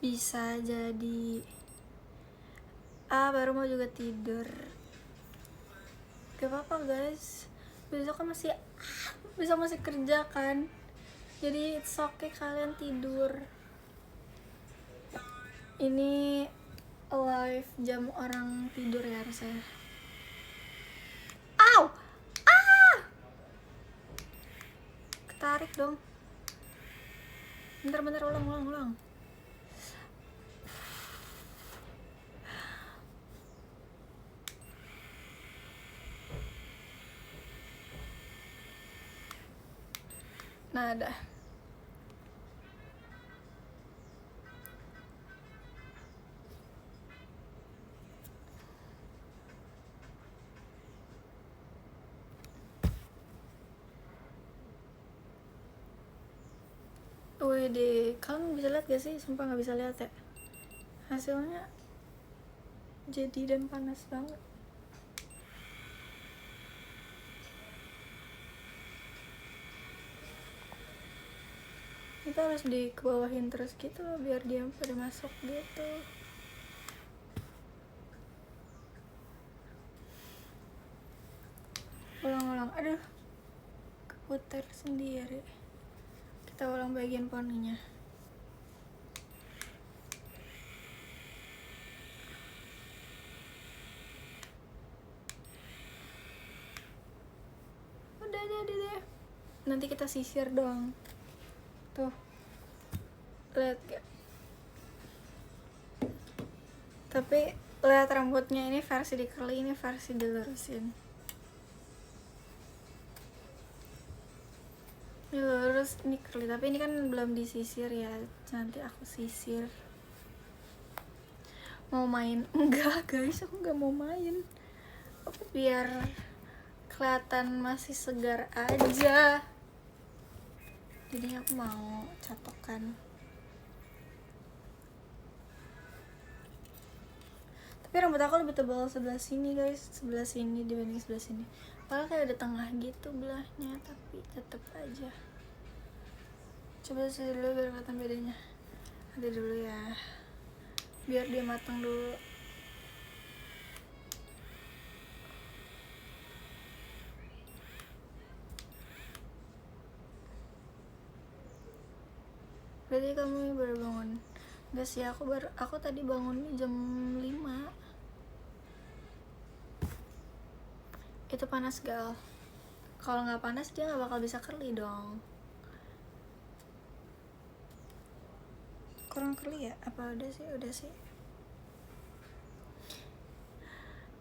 bisa jadi baru mau juga tidur. Gak apa-apa guys, besok kan masih kerja kan, jadi it's okay kalian tidur. Ini live jam orang tidur ya harusnya. Ketarik dong. Bentar ulang. Nah, dah. Wede, kalian bisa lihat gak sih? Sumpah gak bisa lihat ya. Hasilnya jadi dan panas banget. Kita harus dikebawahin terus gitu loh, biar dia pada masuk gitu. Ulang. Aduh, keputar sendiri. Kita ulang bagian poninya. Udah jadi deh. Nanti kita sisir doang. Tuh, lihat gak? Tapi lihat rambutnya, ini versi di curly, ini versi dilurusin. Ini lurus, ini curly, tapi ini kan belum disisir ya. Nanti aku sisir. Mau main? Enggak guys, aku nggak mau main. Biar kelihatan masih segar aja. Jadi aku mau catokan. Tapi rambut aku lebih tebal sebelah sini guys, sebelah sini dibanding sebelah sini. Padahal kayak ada tengah gitu belahnya, tapi tetap aja. Coba sih dulu biar kelihatan bedanya. Ada dulu ya, biar dia matang dulu. Berarti kamu baru bangun? Enggak sih, aku tadi bangun jam 5. Itu panas gal. Kalau nggak panas dia nggak bakal bisa curly dong. Kurang curly ya? Apa udah sih?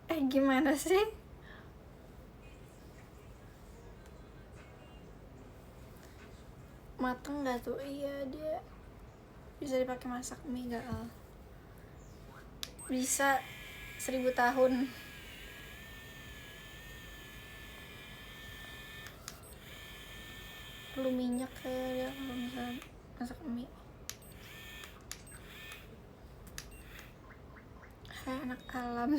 Gimana sih? Mateng nggak tuh? Iya, dia bisa dipakai masak mie gal. Bisa 1000 tahun. Perlu minyak kayak ya kalau misalnya masak mie. Kayak anak alam.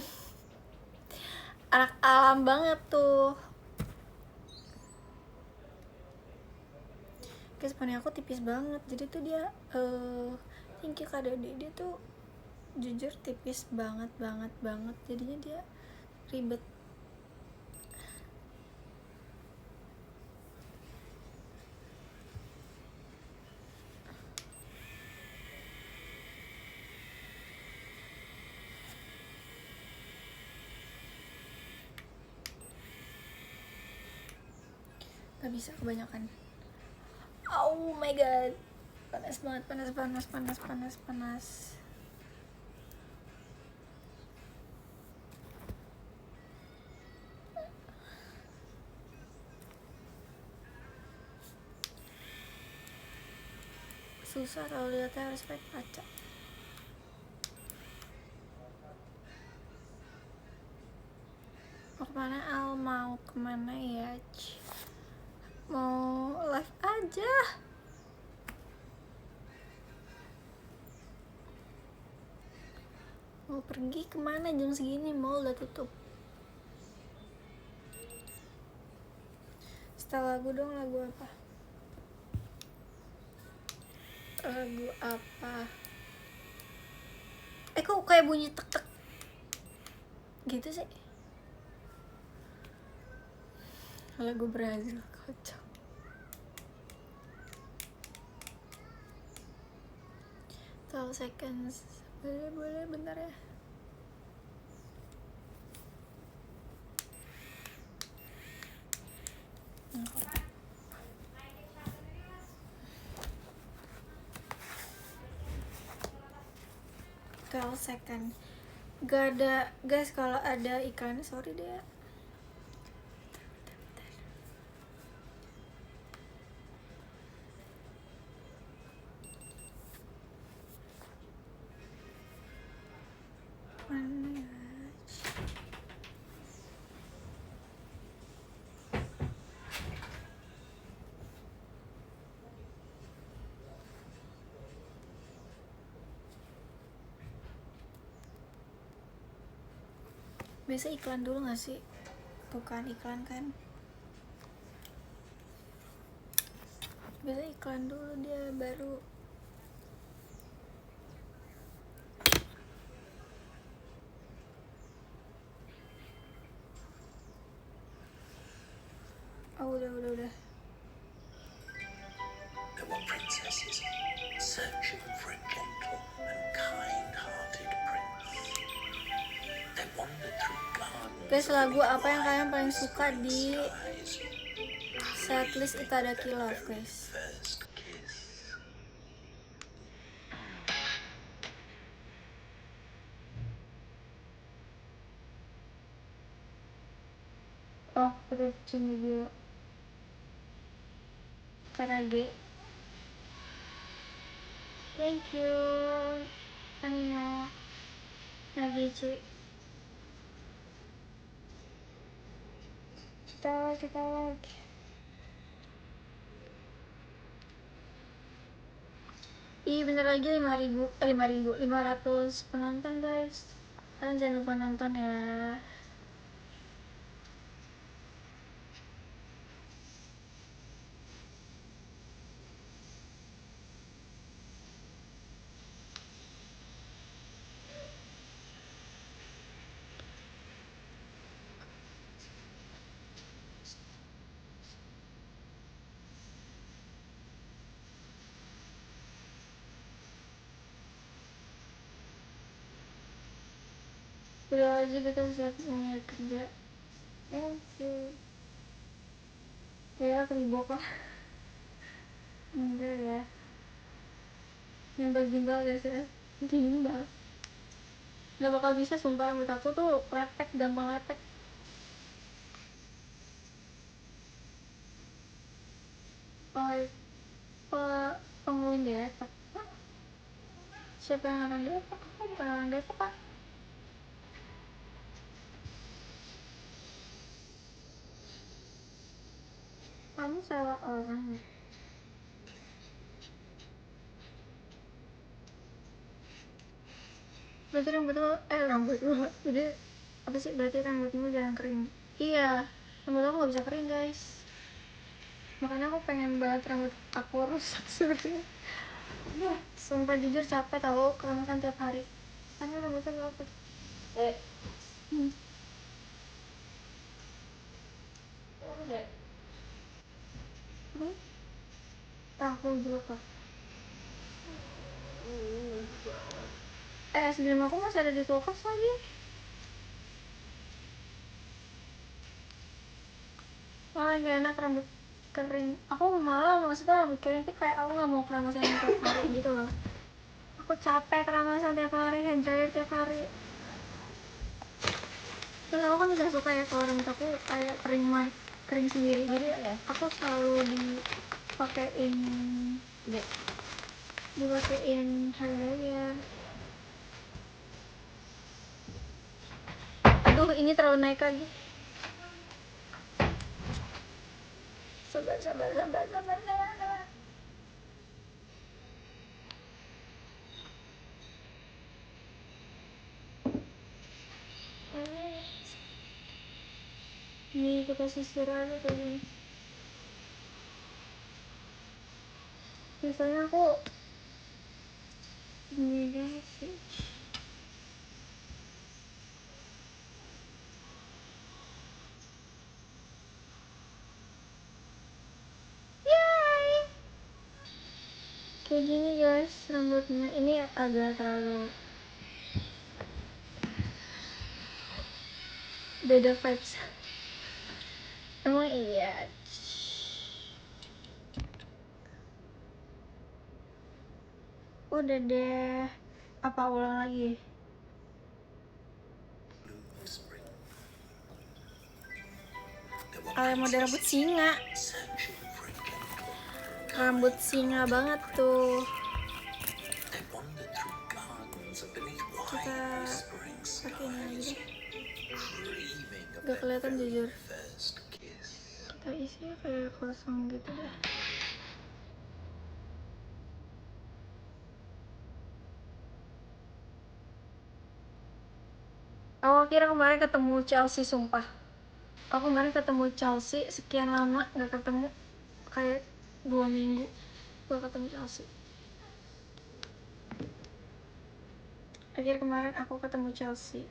Anak alam banget tuh. Guys, poni aku tipis banget. Jadi tuh dia thank you Kak Dodi. Dia tuh jujur tipis banget. Jadinya dia ribet. Gak bisa kebanyakan. Oh my god, panas banget, panas. Susah kalau lihatnya, harus pakai kaca. Mau kemana ya? Mau live aja. Mau pergi kemana jam segini? Mall udah tutup. Setel lagu dong, lagu apa? Kok kayak bunyi tek tek gitu sih. Lagu Brazil kocak. 12 seconds. Boleh bentar ya. Second. Gak ada guys, kalau ada iklan sorry deh. Biasa iklan dulu gak sih? Bukan iklan kan? Biasa iklan dulu dia baru. Oh udah. There were princesses searching for a gentle and kind-hearted prince. They wandered through gardens. Guys, lagu apa yang kalian paling suka di setlist Itadaki Love, guys? First kiss. Oh, udah cuma dia Karage. Thank you. Annyeong. Nagichi. Kita lagi. Ih, bentar lagi 500 penonton, guys. Kalian jangan lupa nonton ya. Udah aja kita siap kerja. Ya keribok lah. Enggak ya. Gimbal guys ya. Gimbal. Gak bakal bisa sumpah, menurut aku tuh lepek, gampang lepek. Penguin Depok. Siapa yang orang Depok? Aku bukan orang Depok kan. Kamu salah orang. Berarti rambut lu jadi apa sih, berarti rambutmu jarang kering. Iya, rambut aku gak bisa kering guys, makanya aku pengen banget rambut aku rusak sebenarnya. Sumpah jujur capek tau keramasan tiap hari karena rambutnya gelap. Aku juga kok. Es krim aku masih ada di kulkas lagi. Malah gak enak rambut kering. Aku malah maksudnya rambut kering itu kayak aku gak mau keramasan tiap hari gitu loh. Aku capek keramasan tiap hari, handdrayer tiap hari. Terus aku kan udah suka ya kalau rambut aku kayak kering sendiri. Jadi aku selalu dipakein handdrayer. Aduh, ini terlalu naik lagi. Sabar. Ini kita sisir aja kayak gini. Biasanya aku ini guys, kayak gini guys rambutnya. Ini agak terlalu beda vibes. Emang iya. Udah deh. Apa ulang lagi? Bloom of spring. There were Kalau model rambut singa. searching for a gentle, Rambut singa banget tuh. they wandered through gardens and beneath Kita wide whispering pakai ini aja skies, deh. dreaming of Gak their kelihatan very jujur. first kiss. Kita isinya kayak kosong gitu deh. Aku kira kemarin ketemu Chelsea, sumpah. Aku kemarin ketemu Chelsea, sekian lama gak ketemu. Kayak 2 minggu gak ketemu Chelsea. Akhir kemarin aku ketemu Chelsea.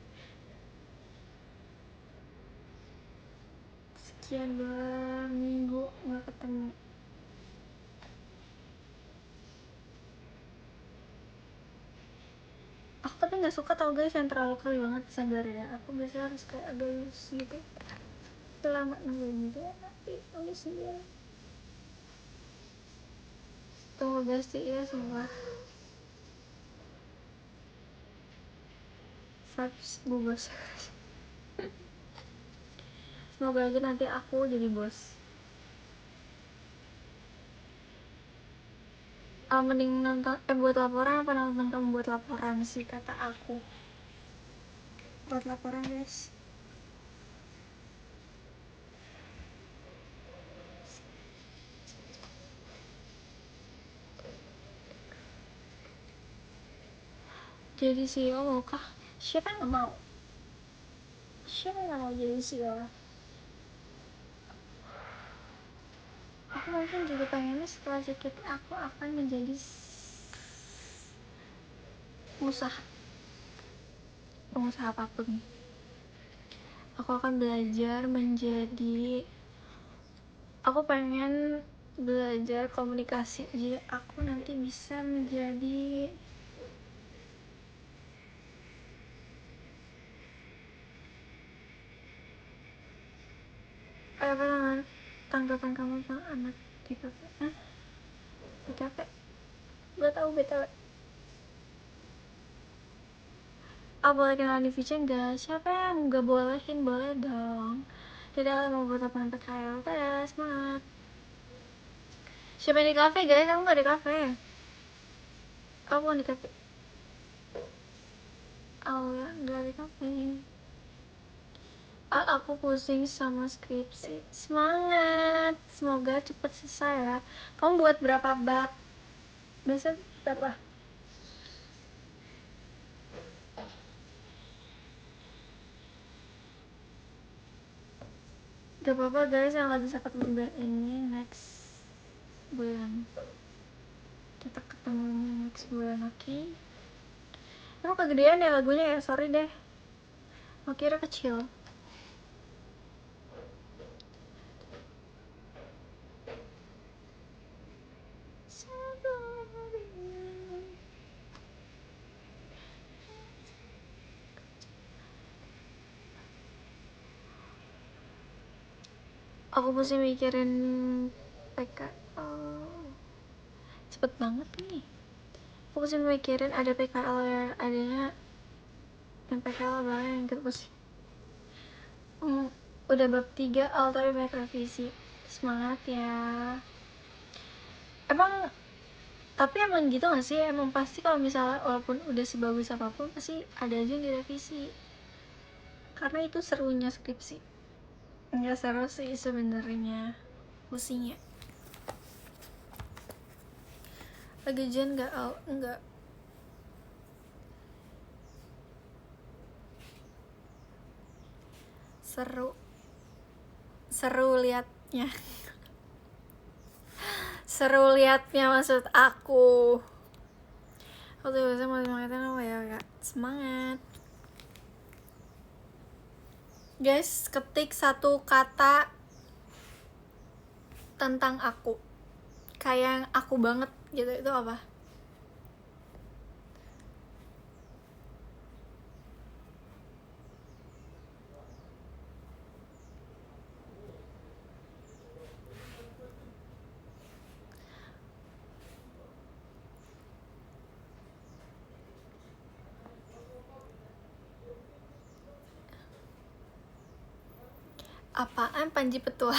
Sekian 2 minggu gak ketemu. Aku tapi gak suka tau guys yang terlalu kering banget sebenarnya. Aku biasanya harus kayak agak loose gitu. Lama nungguin gitu ya, tapi tulis sendiri. Tunggu guys sih ya semua. Vibes bubos. Semoga aja nanti aku jadi bos. Mending nonton buat laporan apa nonton kamu buat laporan sih kata aku. Buat laporan guys. Jadi CEO mau kah? Siapa yang gak mau? Siapa yang gak mau jadi CEO? Aku mungkin juga pengennya setelah JKT aku akan menjadi pengusaha apapun. Aku akan belajar menjadi, aku pengen belajar komunikasi jadi aku nanti bisa menjadi apa namanya, tanggapan kamu tentang anak di kafe? Di kafe? Gak tau btw. Boleh kenal di VC enggak? Siapa yang gak bolehin? Boleh dong. Jadi aku mau buat apaan PKL. Dadah, semangat. Siapa yang di kafe guys? Aku gak di kafe. Aku bukan di kafe. Aku gak di kafe. Aku pusing sama skripsi. Semangat. Semoga cepet selesai ya. Kamu buat berapa bab? Biasanya berapa? Gak apa-apa guys yang gak bisa ketemu bulan ini next bulan. Kita ketemu next bulan, oke? Emang kegedean ya lagunya ya, sorry deh. Mau kira kecil. Aku mesti mikirin PK. Cepet banget nih. Aku mesti mikirin ada PKL ya, adanya yang PKL banget yang ikut pusing. Udah bab 3 alter banyak revisi. Semangat ya. Tapi emang gitu gak sih? Emang pasti kalau misalnya walaupun udah sebagus apapun pasti ada aja yang direvisi. Karena itu serunya skripsi. Enggak seru sih sebenarnya. Pusing ya. Lagi ujian enggak. Seru liatnya. Seru liatnya maksud aku. Waktu itu mau semangatin apa ya kak? Semangat. Guys, ketik satu kata tentang aku. Kayak yang aku banget gitu. Itu apa? Apaan Panji Petualang?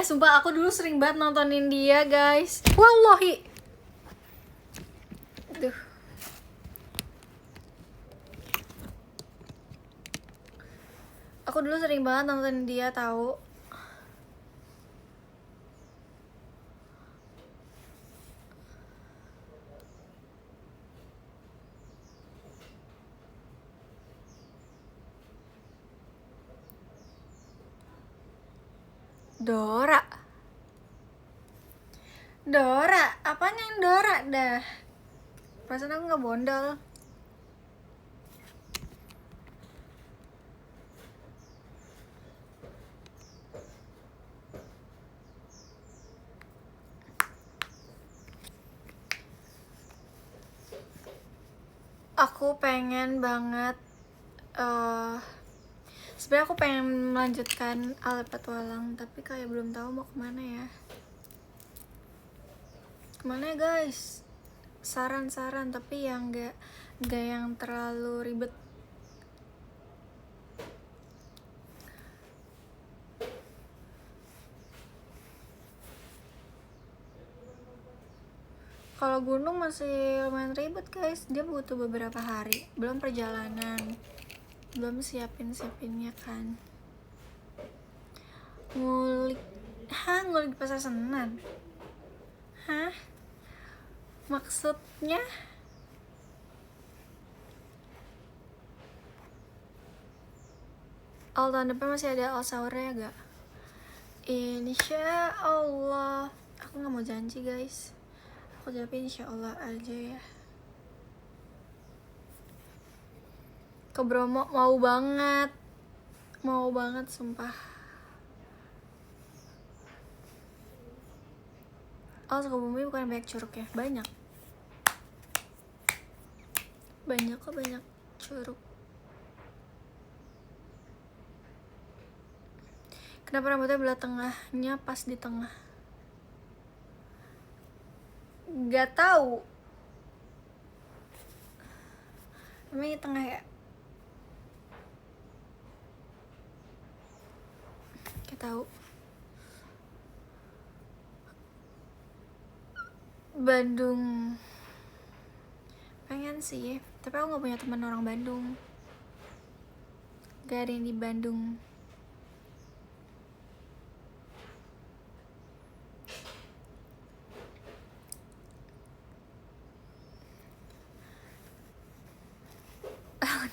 Sumpah aku dulu sering banget nontonin dia guys. Wallahi. Duh. Aku dulu sering banget nontonin dia tahu. Dora. Dora, apanya yang Dora dah? Perasaan aku nggak bondol. Aku pengen banget sebenarnya aku pengen melanjutkan Alat Petualang, tapi kayak belum tahu mau kemana ya. Kemana ya guys? Saran-saran tapi yang gak yang terlalu ribet. Kalau gunung masih lumayan ribet guys, dia butuh beberapa hari, belum perjalanan, belum siapinnya kan. Ngulik di pasar Senen? Hah? Maksudnya? Tahun depan masih ada Alsaurnya gak? Insya Allah. Aku gak mau janji guys, aku jawabnya insya Allah aja ya. Ke Bromo mau banget sumpah. Oh, Sukabumi bukan banyak curug ya? Banyak kok, banyak curug. Kenapa rambutnya belah tengahnya pas di tengah? Gak tahu. Emang di tengah ya? Gak tahu. Bandung. Pengen sih, tapi aku gak punya teman orang Bandung. Gak ada yang di Bandung.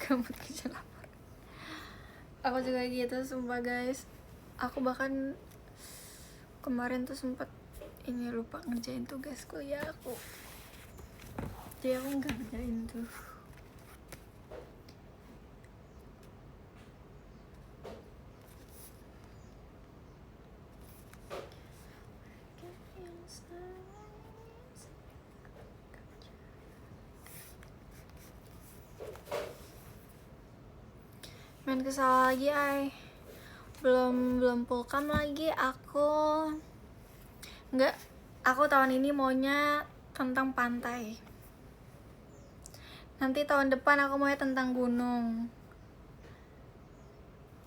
Gabut kerja lapar. Aku juga gitu sumpah guys. Aku bahkan kemarin tuh sempat ini lupa ngerjain tugas kuliah aku, jadi aku nggak ngerjain tuh. Main kesal lagi ay. Belum pulkam lagi aku. Enggak, aku tahun ini maunya tentang pantai. Nanti tahun depan aku maunya tentang gunung.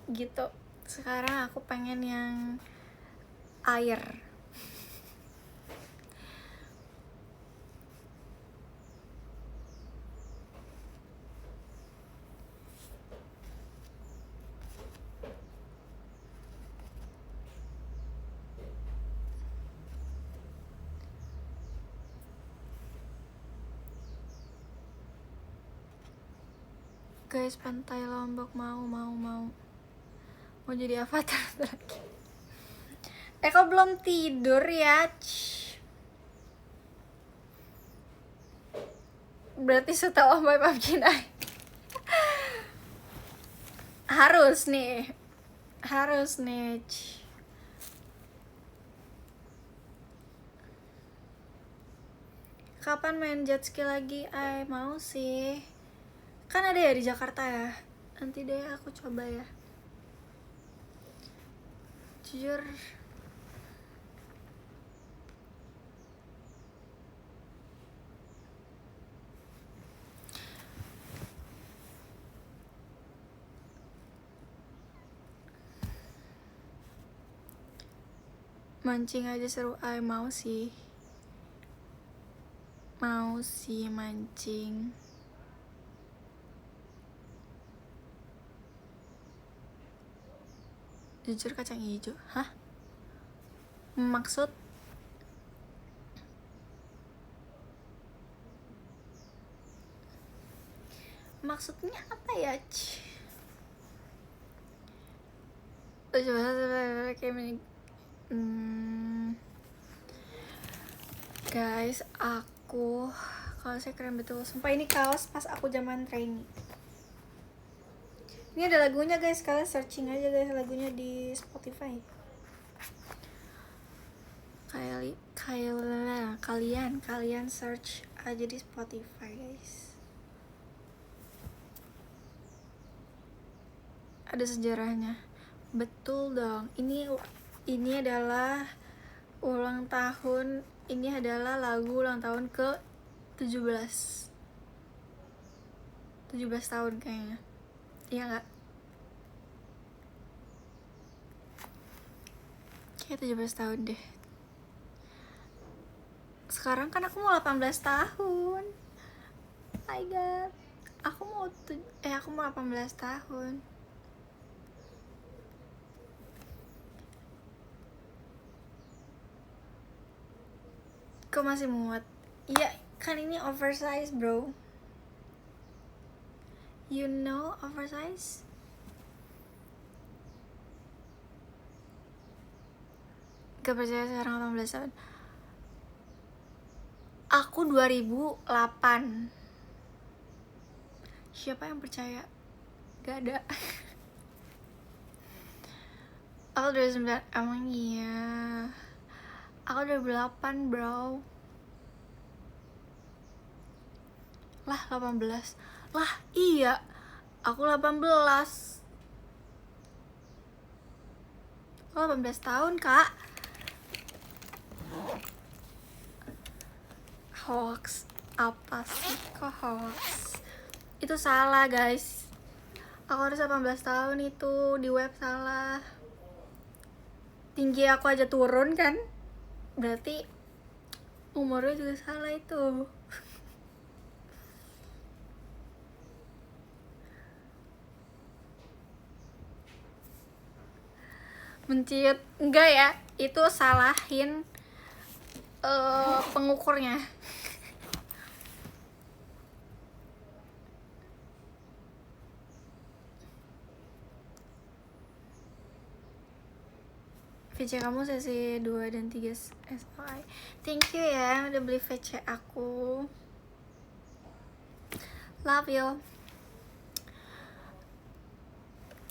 Gitu. Sekarang aku pengen yang air. Guys, pantai Lombok mau jadi avatar lagi. Kok belum tidur ya? Berarti setelah my PUBG Night harus nih. kapan main jet ski lagi? Mau sih. Kan ada ya di Jakarta ya. Nanti deh aku coba ya. Jujur mancing aja seru. Mau sih. Mau sih mancing. Jujur kacang hijau. Hah? Maksud maksudnya apa ya? Coba kayak gini. Guys, aku kalau saya keren betul. Sumpah ini kaos pas aku zaman trainee. Ini ada lagunya guys, kalian searching aja guys lagunya di Spotify. Kalian search aja di Spotify guys. Ada sejarahnya. Betul dong. Ini adalah ulang tahun. Ini adalah lagu ulang tahun ke 17 tahun kayaknya. Iya gak? Kayak 17 tahun deh. Sekarang kan aku mau 18 tahun. Oh my god. Aku mau 18 tahun. Kok masih muat? Iya, kan ini oversize, bro. You know oversize? Gak percaya sekarang 18 tahun. Aku 2008. Siapa yang percaya? Gak ada. Aku 2009. Emang iya. Aku 2008 bro. Lah 18. Lah iya. Aku 18. Aku 18 tahun kak. Hoax. Apa sih kok hoax? Itu salah guys. Aku harus 18 tahun itu. Di web salah. Tinggi aku aja turun kan. Berarti umurnya juga salah itu. Menciut enggak ya, itu salahin pengukurnya. VC kamu sesi 2 dan 3 SOI. Thank you ya udah beli VC aku. Love you.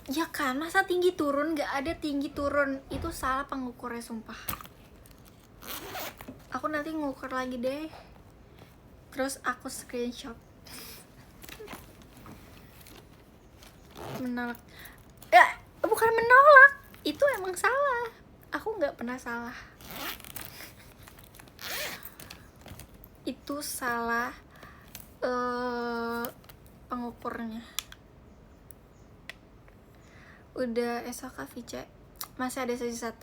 Ya kan, masa tinggi turun? Gak ada tinggi turun. Itu salah pengukurnya sumpah. Aku nanti ngukur lagi deh. Terus aku screenshot. Menolak. Bukan menolak. Itu emang salah. Aku gak pernah salah. Itu salah pengukurnya. Udah esok VC. Masih ada sesi 1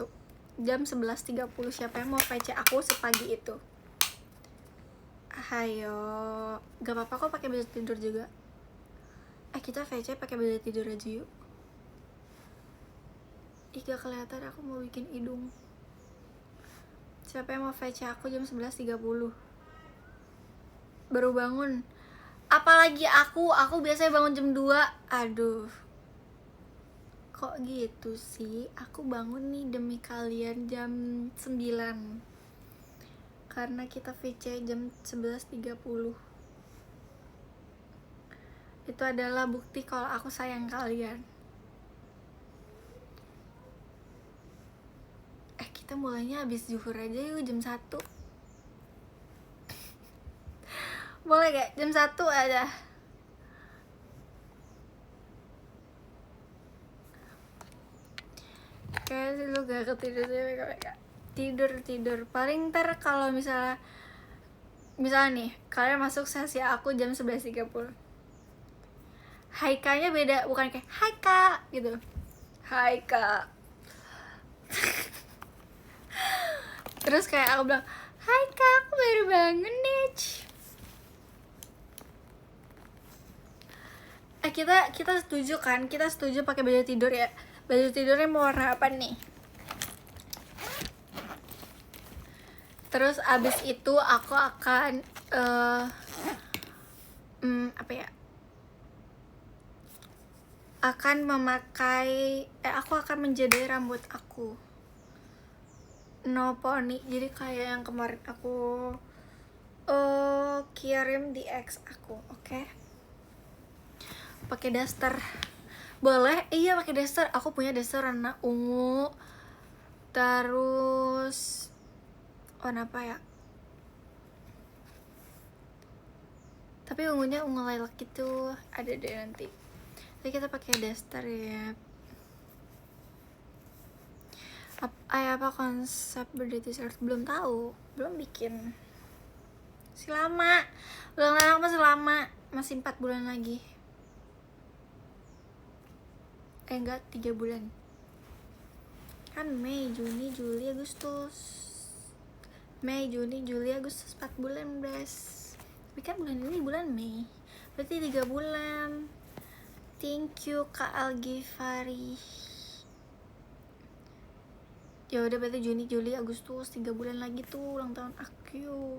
jam 11.30. Siapa yang mau VC aku sepagi itu? Hayo. Gak apa-apa kok pakai baju tidur juga. Kita VC pakai baju tidur aja yuk. Gak kelihatan aku mau bikin hidung. Siapa yang mau VC aku jam 11.30? Baru bangun. Apalagi aku biasanya bangun jam 2. Aduh. Kok gitu sih? Aku bangun nih demi kalian jam 9. Karena kita VC jam 11.30. Itu adalah bukti kalau aku sayang kalian. Kita mulainya habis zuhur aja yuk jam 1. Boleh gak? Jam 1 aja. Kayak sih lu gak ketidur sih, tidur. Paling ntar kalau misalnya nih kalian masuk sesi aku jam 11.30. Hai Kak-nya beda, bukan kayak hai Kak gitu. Hai Kak. Terus kayak aku bilang, hai Kak, aku baru bangun nih. Kita setuju kan? Kita setuju pakai baju tidur ya. Baju tidurnya mau warna apa nih? Terus abis itu aku akan apa ya? Aku akan menjadi rambut aku no pony, jadi kayak yang kemarin aku kirim di ex aku, oke? Pakai daster boleh? Iya pakai daster. Aku punya daster warna ungu, terus warna apa ya? Tapi ungunya ungu lilac gitu, ada deh nanti. Tapi kita pakai daster ya. Apa konsep birthday t-shirt? Belum tahu, belum bikin. Masih lama, ulang tahun masih lama, masih 4 bulan lagi. Enggak, 3 bulan. Kan Mei, Juni, Juli, Agustus. Mei, Juni, Juli, Agustus, 4 bulan, guys. Tapi kan bulan ini bulan Mei, berarti 3 bulan. Thank you Kak Algifari. Ya udah berarti Juni, Juli, Agustus, 3 bulan lagi tuh ulang tahun aku.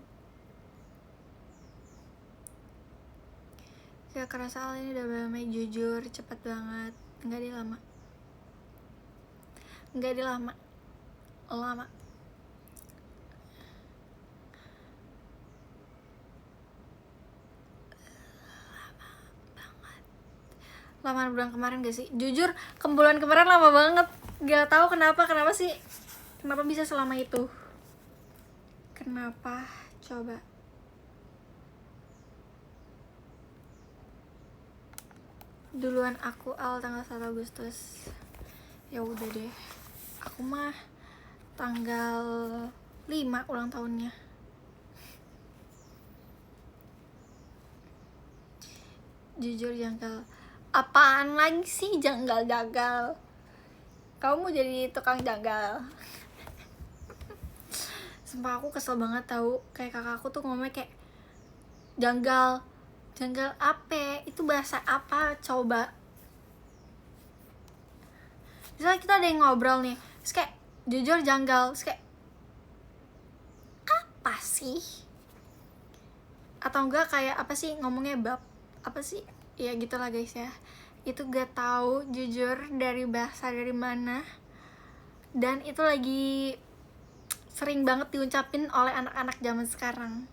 Ya kerasa ini udah Mei, jujur cepat banget. Enggak dia lama. Lama. Lama bulan kemarin gak sih? Jujur, bulan kemarin lama banget. Gak tahu kenapa sih? Kenapa bisa selama itu? Kenapa? Coba. Duluan aku tanggal 1 Agustus. Ya udah deh. Aku mah tanggal 5 ulang tahunnya. Jujur janggal. Apaan lagi sih janggal-janggal? Kamu mau jadi tukang janggal? Sumpah aku kesel banget tahu. Kayak kakakku tuh ngomongnya kayak janggal apa? Itu bahasa apa? Coba. Misalnya kita ada yang ngobrol nih, terus kayak jujur janggal, terus kayak apa sih? Atau enggak kayak apa sih ngomongnya bab? Apa sih? Ya gitulah guys ya. Itu gak tahu jujur dari bahasa dari mana. Dan itu lagi sering banget diucapin oleh anak-anak zaman sekarang.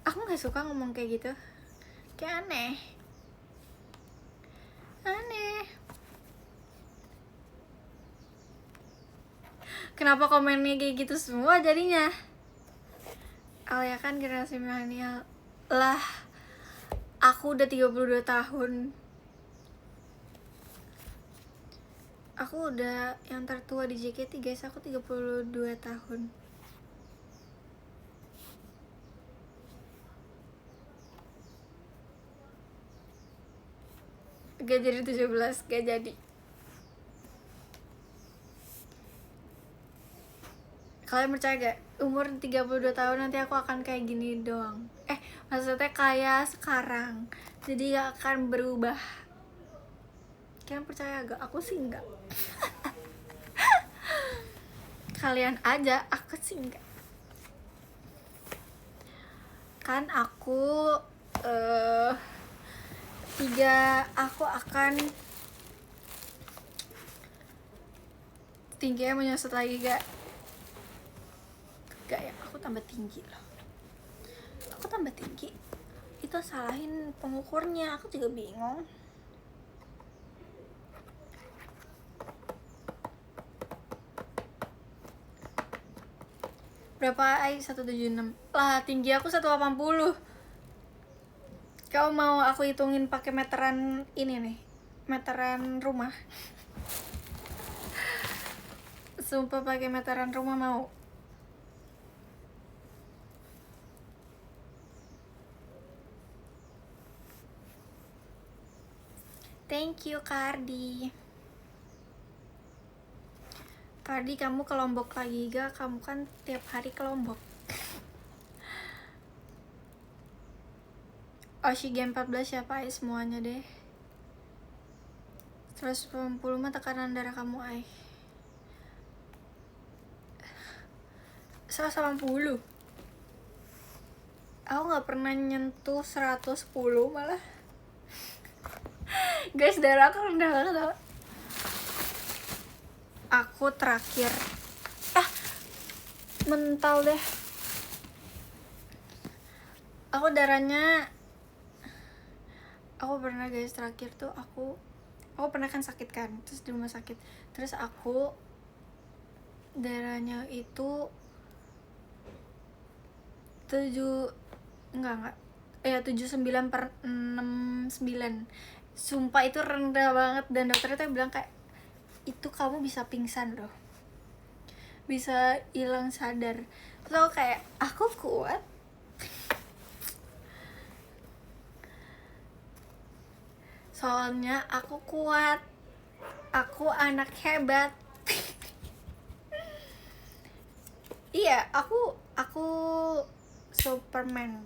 Aku gak suka ngomong kayak gitu. Kayak aneh. Kenapa komennya kayak gitu semua jadinya? Alia kan generasi milenial. Lah, aku udah 32 tahun. Aku udah yang tertua di JKT guys, aku 32 tahun. Gak jadi 17, gak jadi. Kalian percaya gak? Umur 32 tahun nanti aku akan kayak gini doang. Maksudnya kayak sekarang. Jadi gak akan berubah. Kalian percaya gak? Aku sih enggak. Kalian aja, aku sih enggak. Kan aku aku akan tingginya menyusut lagi gak? Gak ya, aku tambah tinggi loh. Aku tambah tinggi. Itu salahin pengukurnya, aku juga bingung. Berapa AI? 176. Lah, tinggi aku 180. Kau mau aku hitungin pakai meteran ini nih? Meteran rumah. Sumpah pakai meteran rumah mau. Thank you Kardi. Kardi, kamu ke Lombok lagi gak? Kamu kan tiap hari ke Lombok. Oshi Game 14 siapa Ai? Semuanya deh. 180 mah tekanan darah kamu Ai. 180. Aku gak pernah nyentuh 110 malah. Guys, darah aku rendah banget tau. Aku terakhir mental deh. Aku darahnya, aku pernah guys, terakhir tuh aku pernah kan sakit kan, terus di rumah sakit, terus aku darahnya itu 79/69. Sumpah itu rendah banget, dan dokternya tuh bilang kayak, itu kamu bisa pingsan loh, bisa hilang sadar. Terus aku kayak, aku kuat. Soalnya aku kuat, aku anak hebat. Iya, aku Superman,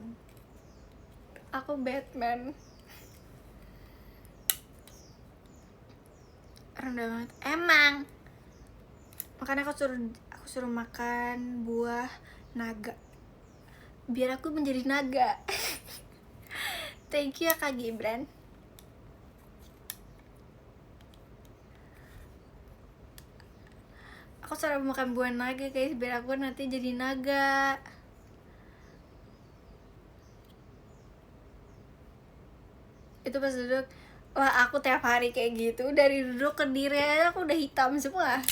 aku Batman. Rendah banget emang. Makanya aku suruh makan buah naga biar aku menjadi naga. Thank you ya Kak Gibran. Aku selalu makan buah naga guys, biar aku nanti jadi naga. Itu pas duduk, wah aku tiap hari kayak gitu. Dari duduk ke diri aja aku udah hitam semua.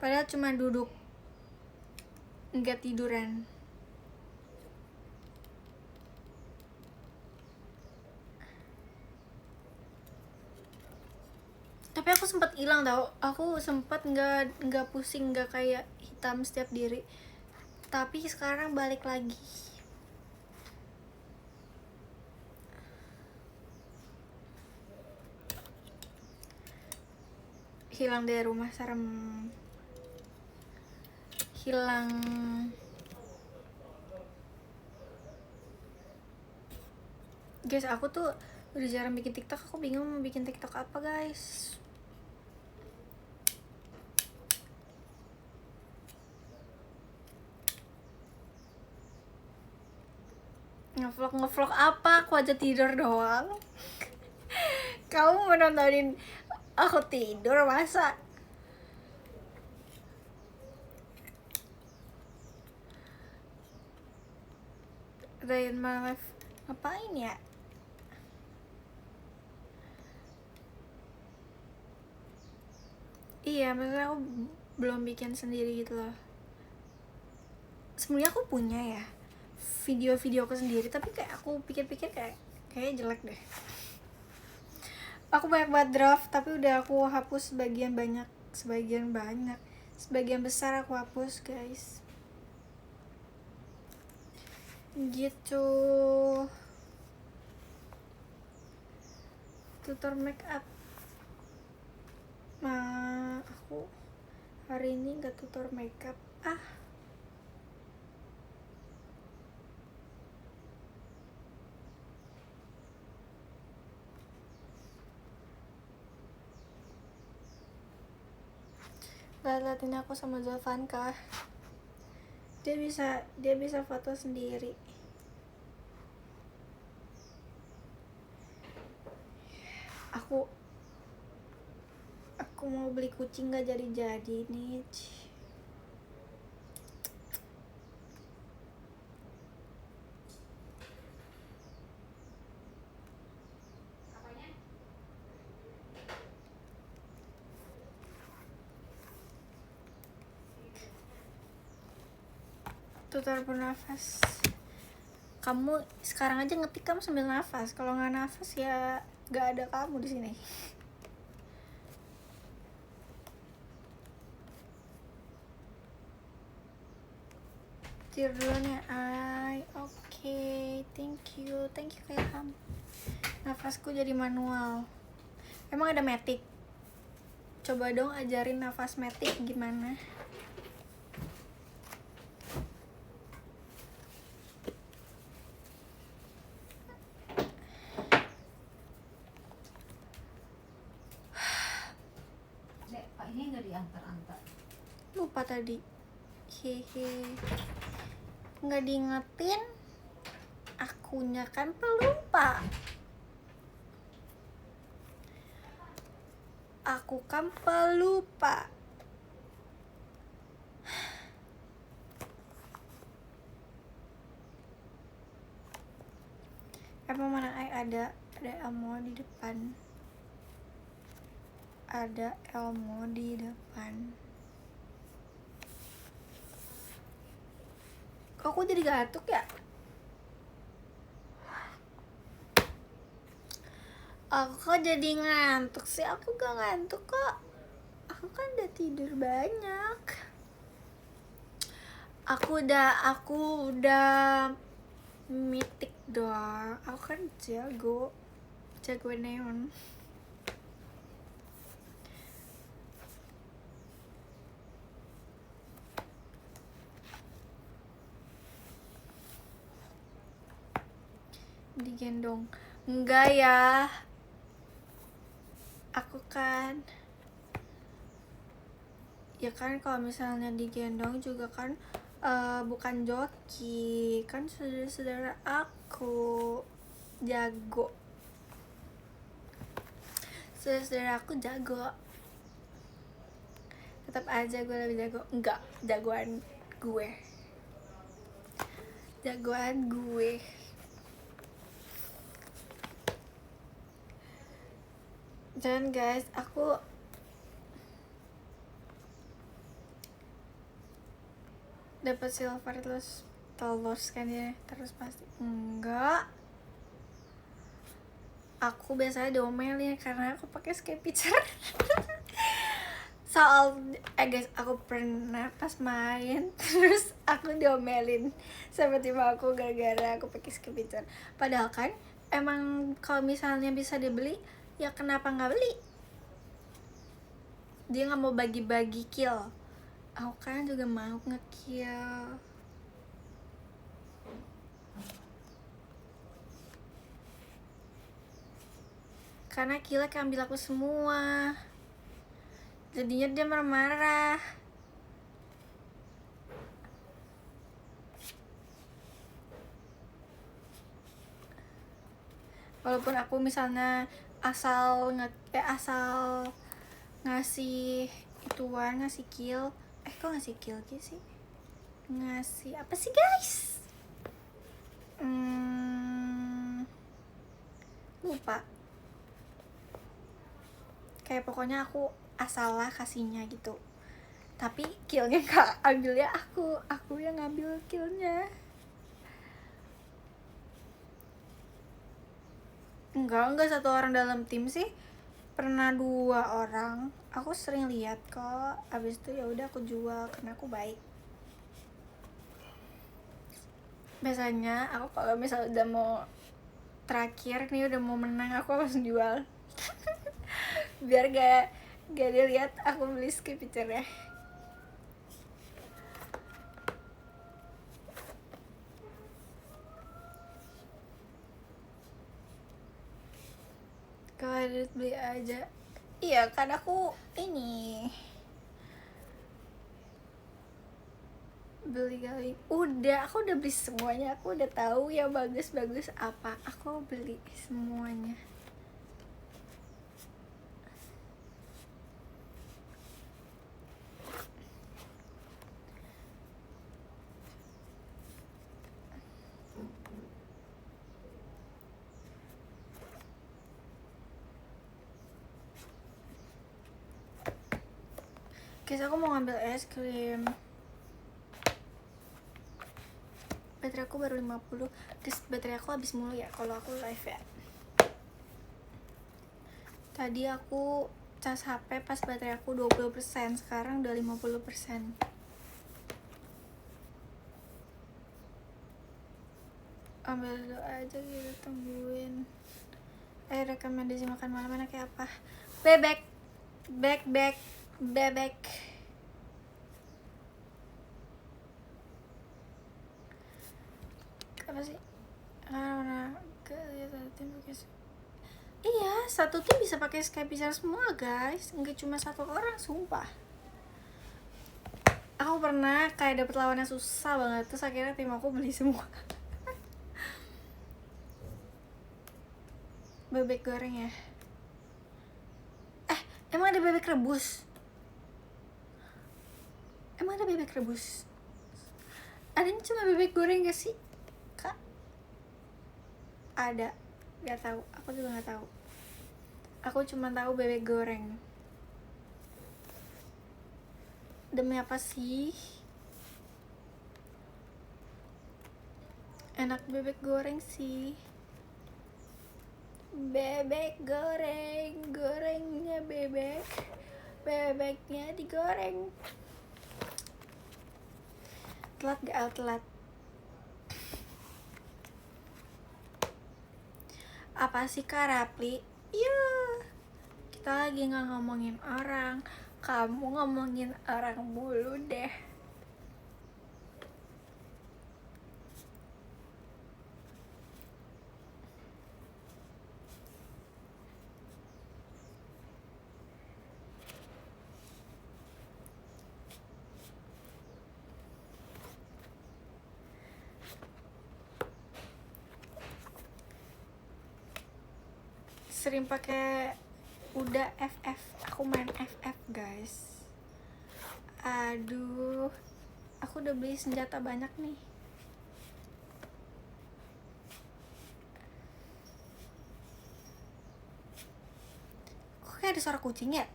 Padahal cuma duduk, nggak tiduran. Tapi aku sempat hilang tau. Aku sempat nggak pusing, nggak kayak hitam setiap diri. Tapi sekarang balik lagi. Hilang dari rumah serem. Hilang. Guys, aku tuh udah jarang bikin TikTok. Aku bingung mau bikin TikTok apa guys. Ngevlog apa? Aku aja tidur doang. Kamu mau nontonin aku tidur masa? Day in my life ngapain ya? Iya, maksudnya aku belum bikin sendiri gitu loh. Sebenarnya aku punya ya video-video aku sendiri, tapi kayak aku pikir-pikir kayaknya jelek deh. Aku banyak banget draft, tapi udah aku hapus sebagian besar aku hapus guys. Gitu. Tutor make up. Nah, aku hari ini nggak tutor makeup. Liatin aku sama Zalvanka. Dia bisa foto sendiri. Aku mau beli kucing nggak jadi nih. tutor bernafas. Kamu sekarang aja ngetik kamu sambil nafas. Kalau nggak nafas ya nggak ada kamu di sini. Tidur duluan ya, ay. Oke, thank you kayak kamu. Nafasku jadi manual. Emang ada matic? Coba dong ajarin nafas matic gimana. Dek, Pak ini nggak diantar-antar. Lupa tadi. Hehe. Nggak diingetin. Akunya kan pelupa. Aku kan pelupa. Emang mana ada Elmo di depan. Ada Elmo di depan. Kok aku jadi gatuk ya? Aku kok jadi ngantuk sih? Aku gak ngantuk kok. Aku kan udah tidur banyak. Aku udah mitik doang. Aku kan jago neon. Digendong. Enggak ya. Aku kan ya kan kalau misalnya digendong juga kan bukan joki, kan saudara-saudara aku jago. Saudara-saudara aku jago. Tetap aja gue lebih jago. Enggak, jagoan gue. Dan guys, aku dapat silver terus kan ya, terus pasti enggak. Aku biasanya diomelin karena aku pakai sky picture. Guys, aku pernah pas main terus aku diomelin sama tim aku gara-gara aku pakai sky picture. Padahal kan emang kalau misalnya bisa dibeli ya kenapa nggak beli? Dia nggak mau bagi-bagi kill. Aku kan juga mau nge-kill. Karena killnya ambil aku semua. Jadinya dia marah-marah. Walaupun aku misalnya asal ngasih ituan, ngasih kill. Kok ngasih kill gitu sih? Ngasih apa sih guys? Lupa. Kayak pokoknya aku asal lah kasihnya gitu. Tapi killnya gak ambilnya aku yang ngambil killnya. Enggak satu orang dalam tim sih, pernah 2 orang. Aku sering lihat kok. Abis itu ya udah aku jual karena aku baik. Biasanya aku kalau misalnya udah mau terakhir nih, udah mau menang, aku langsung jual. Biar gak dilihat aku beli skip picture-nya. Kalau ada beli aja. Iya kan aku ini beli kali. Aku udah beli semuanya. Aku udah tahu yang bagus-bagus apa. Aku beli semuanya. Guys, aku mau ngambil es krim. baterai aku baru 50. Terus baterai aku habis mulu ya kalau aku live ya. Tadi aku cas HP pas baterai aku 20%, sekarang udah 50%. Ambil dulu aja gitu, tungguin. Rekomendasi makan malam enak kayak apa? Bebek. Apa sih? Iya, satu tim bisa pakai Skype bisa semua guys, nggak cuma satu orang, sumpah. Aku pernah kayak dapet lawan yang susah banget, terus akhirnya tim aku beli semua. Bebek goreng ya. Emang ada bebek rebus? Adanya cuma bebek goreng gak sih, Kak? Ada, gak tahu. Aku juga gak tahu. Aku cuma tahu bebek goreng. Demi apa sih? Enak bebek goreng sih. Bebek goreng, gorengnya bebek, bebeknya digoreng. Telat gak telat? Apa sih Kak Rapli? Iya, kita lagi gak ngomongin orang, kamu ngomongin orang mulu deh. Sering pakai udah FF, aku main FF guys. Aduh, aku udah beli senjata banyak nih. Kok kayak ada suara kucing ya?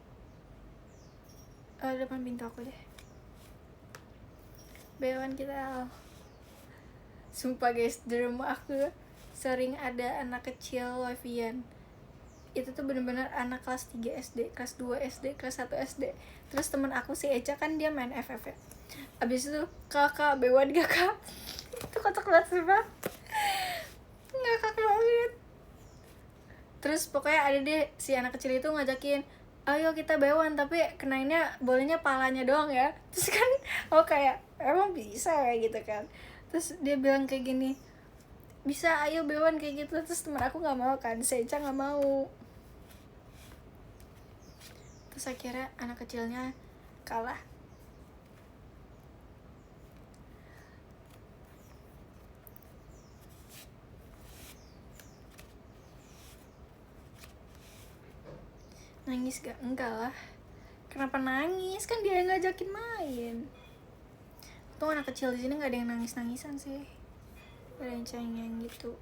Depan pintu aku deh. Bewan kita. Sumpah guys, di rumah aku sering ada anak kecil wifi-an. Itu tuh bener-bener anak kelas 3 SD, kelas 2 SD, kelas 1 SD. Terus temen aku si Eca kan dia main FF ya. Abis itu kakak, Bewan kakak. Itu kocak banget sumpah. Ngakak banget. Terus pokoknya ada deh si anak kecil itu ngajakin, ayo kita Bewan, tapi kenainnya bolehnya palanya doang ya. Terus kan oh kayak emang bisa kayak gitu kan. Terus dia bilang kayak gini, bisa ayo Bewan kayak gitu. Terus temen aku gak mau kan, si Eca gak mau. Terus akhirnya anak kecilnya kalah. Nangis gak? Enggak lah. Kenapa nangis? Kan dia yang ngajakin main. Tuh anak kecil di sini nggak ada yang nangis-nangisan sih. Gak ada yang cengeng gitu.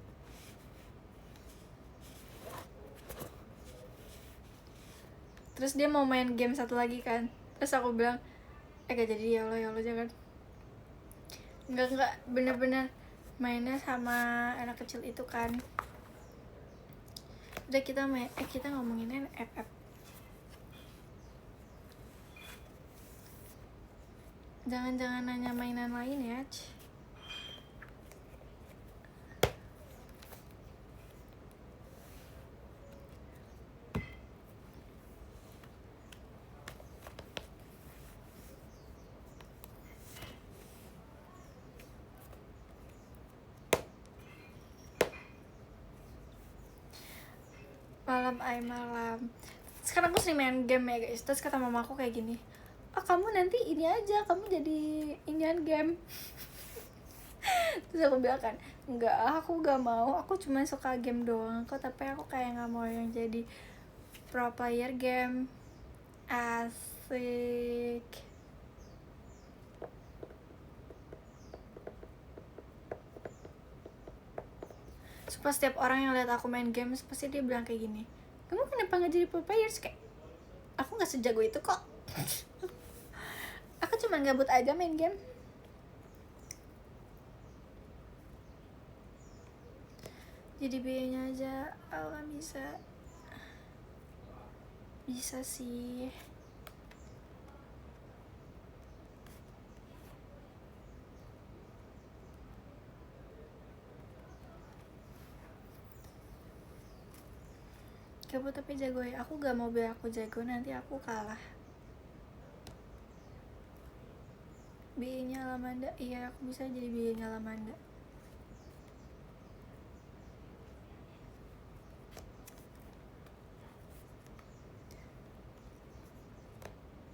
Terus dia mau main game satu lagi kan. Terus aku bilang, gak jadi, ya Allah jangan. Enggak, bener-bener mainnya sama anak kecil itu kan. Udah kita main, kita ngomongin FF. Jangan nanya mainan lain ya. Malam. Sekarang aku sering main game ya guys. Terus kata mama aku kayak gini, kamu nanti ini aja, kamu jadi inian game. Terus aku bilang kan, enggak, aku gak mau, aku cuma suka game doang kok, tapi aku kayak gak mau yang jadi pro player game. Asik. Supaya setiap orang yang lihat aku main game pasti dia bilang kayak gini, kamu kenapa gak jadi pro player? Kayak aku gak sejago itu kok. Aku cuma gabut aja main game. jadi B-nya aja. Allah bisa sih. Kamu tapi jago ya. Aku gak mau biar aku jago, nanti aku kalah. B-nya Lamanda. Iya, aku bisa jadi B-nya Lamanda.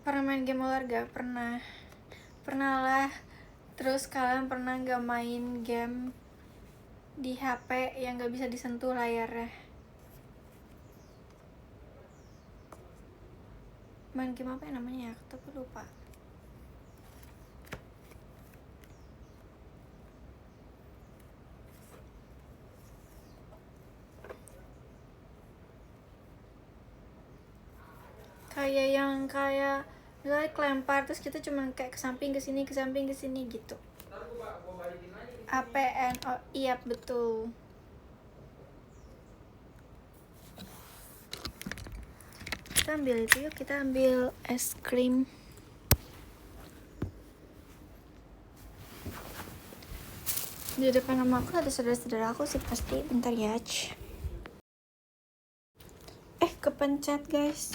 Pernah main game olahraga? Pernah lah. Terus kalian pernah gak main game di HP yang gak bisa disentuh layarnya? Main game apa ya namanya ya? Aku tapi lupa. Kayak misalnya kelempar terus kita cuman kayak ke samping ke sini gitu. APN, oh iya betul. Kita ambil itu yuk, kita ambil es krim. Di depan rumah aku ada saudara-saudara aku sih pasti. Bentar ya. Kepencet guys.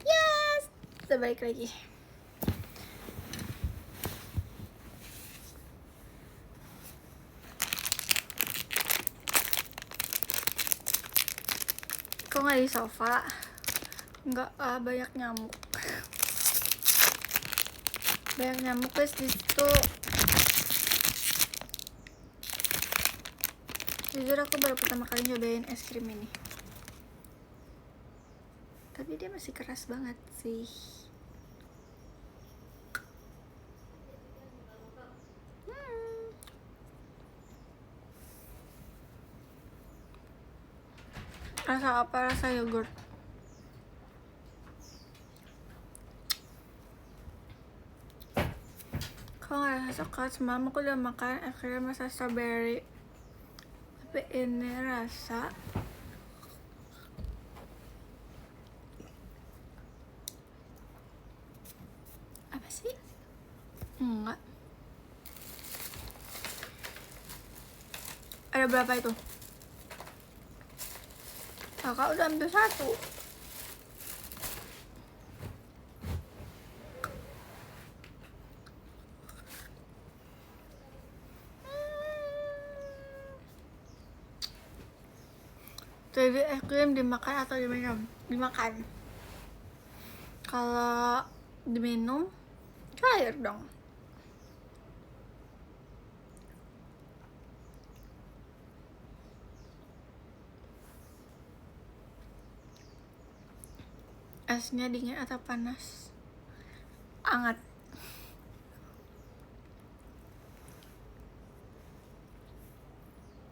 Yes, kita balik lagi. Kok nggak di sofa? Nggak, banyak nyamuk. Banyak nyamuk guys di situ. Jujur aku baru pertama kali nyobain es krim ini. Tapi dia masih keras banget sih. Rasa apa? Rasa yogurt. Kalau nggak suka, semalam aku udah makan es krim rasa strawberry. Tapi ini rasa apa sih? Enggak. Ada berapa itu? Kakak udah ambil satu. Jadi es krim dimakan atau diminum? Dimakan. Kalau diminum, cair dong. Esnya dingin atau panas? Anget.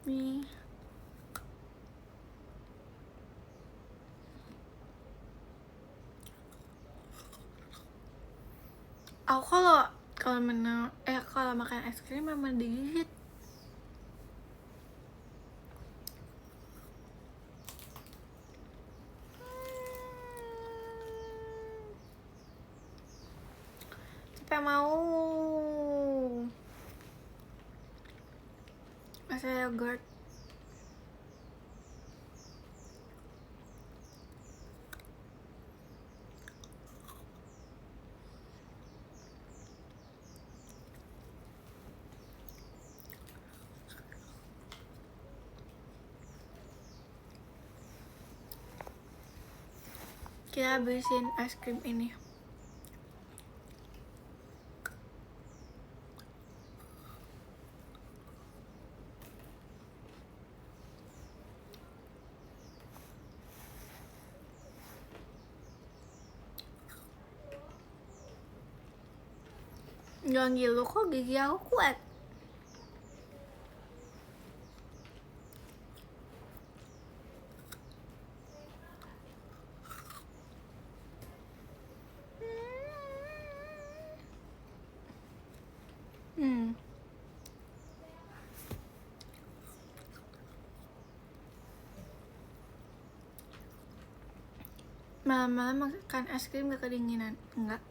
Nih. Aku kalau makan es krim memang digigit. Siapa yang mau? Rasa yogurt. Kita habisin es krim ini. Jangan gilu, kok gigi aku kuat. Hmm. Malam-malam makan es krim gak kedinginan? Enggak.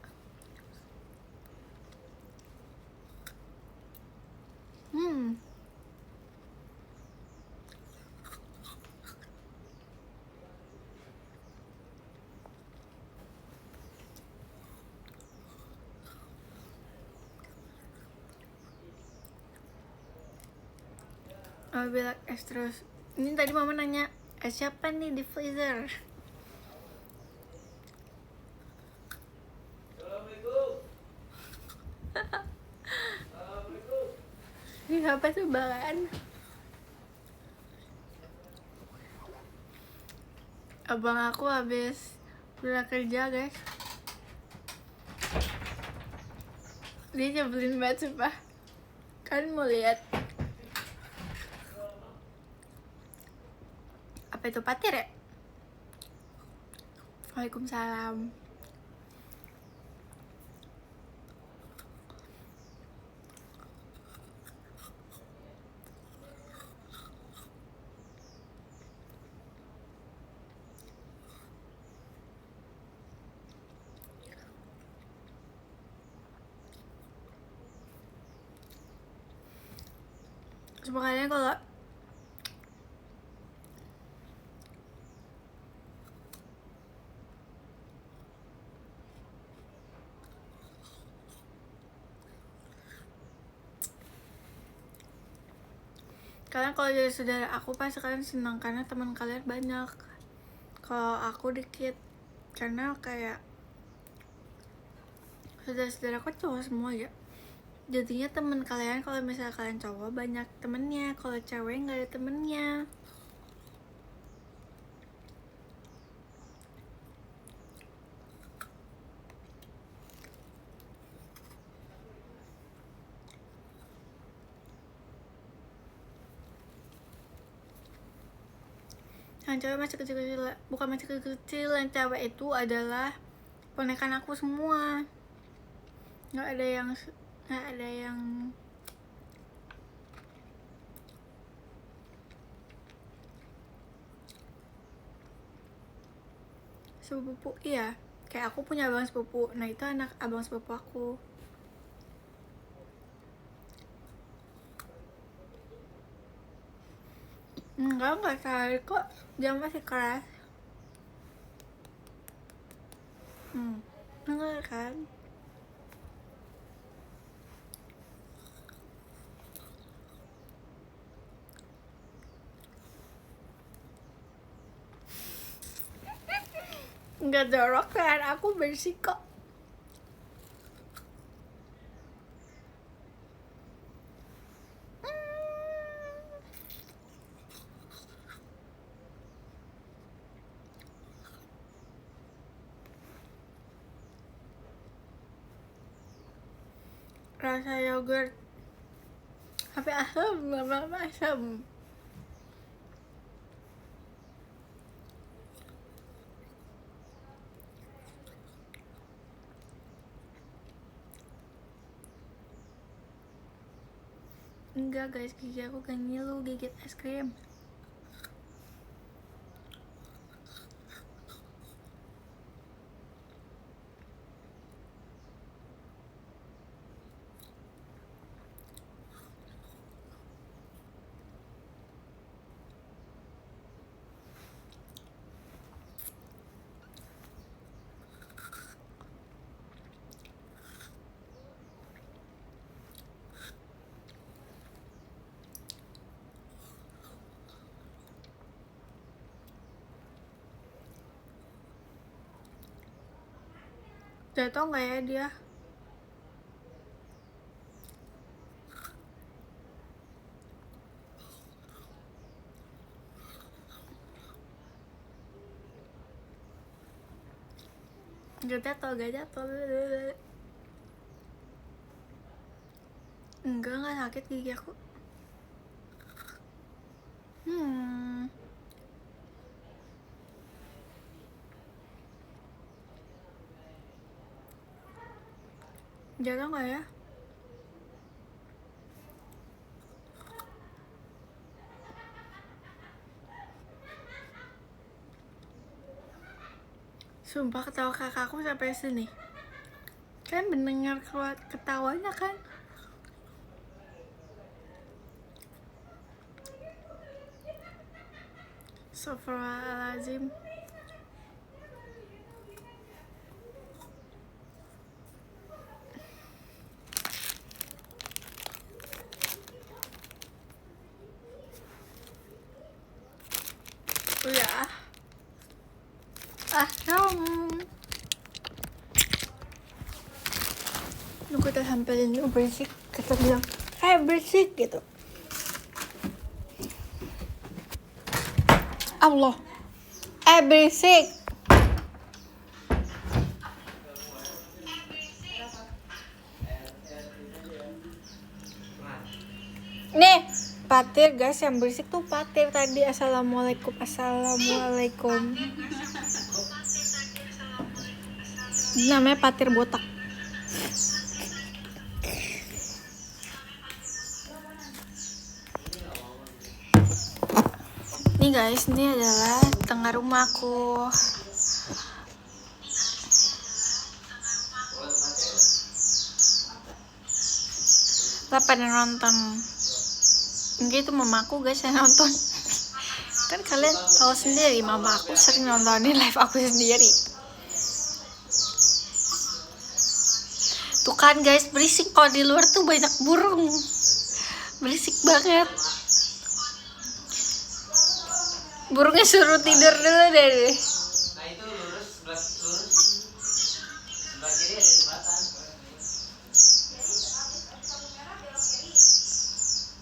Mama bilang es terus. Ini tadi mama nanya, es siapa nih di freezer? Ini apa sebaran? Abang aku habis pulang kerja, guys. Dia nyebelin banget sumpah. Kalian mau lihat? Apa itu patir ya? Waalaikumsalam. Coba kalian kalau jadi saudara aku pasti kalian senang karena teman kalian banyak. Kalau aku dikit karena kayak saudara-saudara aku cowok semua ya. Jadinya temen kalian kalau misalnya kalian cowok banyak temennya, kalau cewek nggak ada temennya. Yang cewek masih kecil-kecil, bukan masih kecil-kecil, yang cewek itu adalah ponakan aku semua. Nggak ada yang sepupu. Iya, kayak aku punya abang sepupu, nah itu anak abang sepupu aku. Enggak salah kok, dia masih keras. Enggak kan? Enggak jorok kan, aku bersih kok. Rasa yogurt tapi asam, lama-lama asam. Enggak guys, gigi aku kan ngilu gigit es krim. Jatuh nggak ya dia? Gak jatuh. Enggak sakit gigi aku. Jatuh nggak ya? Sumpah ketawa kakakku sampai sini. Kan mendengar ketawanya kan? Astagfirullahaladzim. Udah. Dong. Nunggu kita sampein dulu berisik. Kita bilang, berisik gitu. Allah. Berisik. Nih, patir guys, yang berisik tuh patir tadi. Assalamualaikum. Namanya patir botak. Nih guys, ini adalah tengah rumahku. Lah pada nonton. Gitu mamaku guys yang nonton. Kan kalian tahu sendiri mama aku sering nontonin live aku sendiri. Tuh kan guys, berisik. Kalau di luar tuh banyak burung. Berisik banget. Burungnya suruh tidur dulu deh. Nah itu lurus, sebelah kiri ada jembatan.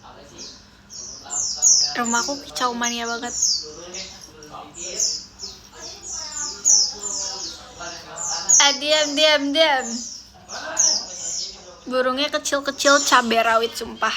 Apa sih? Rumahku kicau mania banget. Diam. Burungnya kecil-kecil cabai rawit sumpah.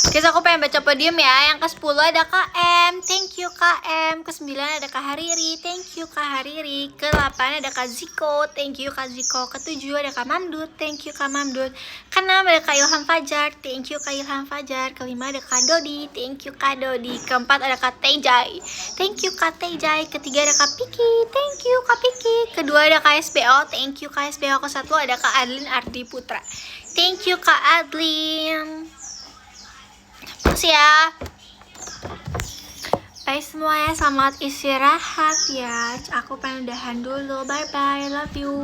Guys, aku pengen baca podium ya. Yang ke-10 ada KM, thank you KM. Ke-9 ada Kak Hariri, thank you Kak Hariri. Ke-8 ada Kak Ziko, thank you Kak Ziko. Ke-7 ada Kak Mamdut, thank you Kak Mamdut. Ke-6 ada Kak Ilham Fajar, thank you Kak Ilham Fajar. Ke-5 ada Kak Dodi, thank you Kak Dodi. Ke-4 ada Kak Tejai, thank you Kak Tejai. Ke-3 ada Kak Piki, thank you Kak Piki. Ke-2 ada Kak SBO, thank you Kak SBO. Ke-1 ada Kak Adlin Ardi Putra, thank you Kak Adlin. Terus ya, bye semuanya, selamat istirahat ya. Aku pengen udahan dulu, bye bye, love you.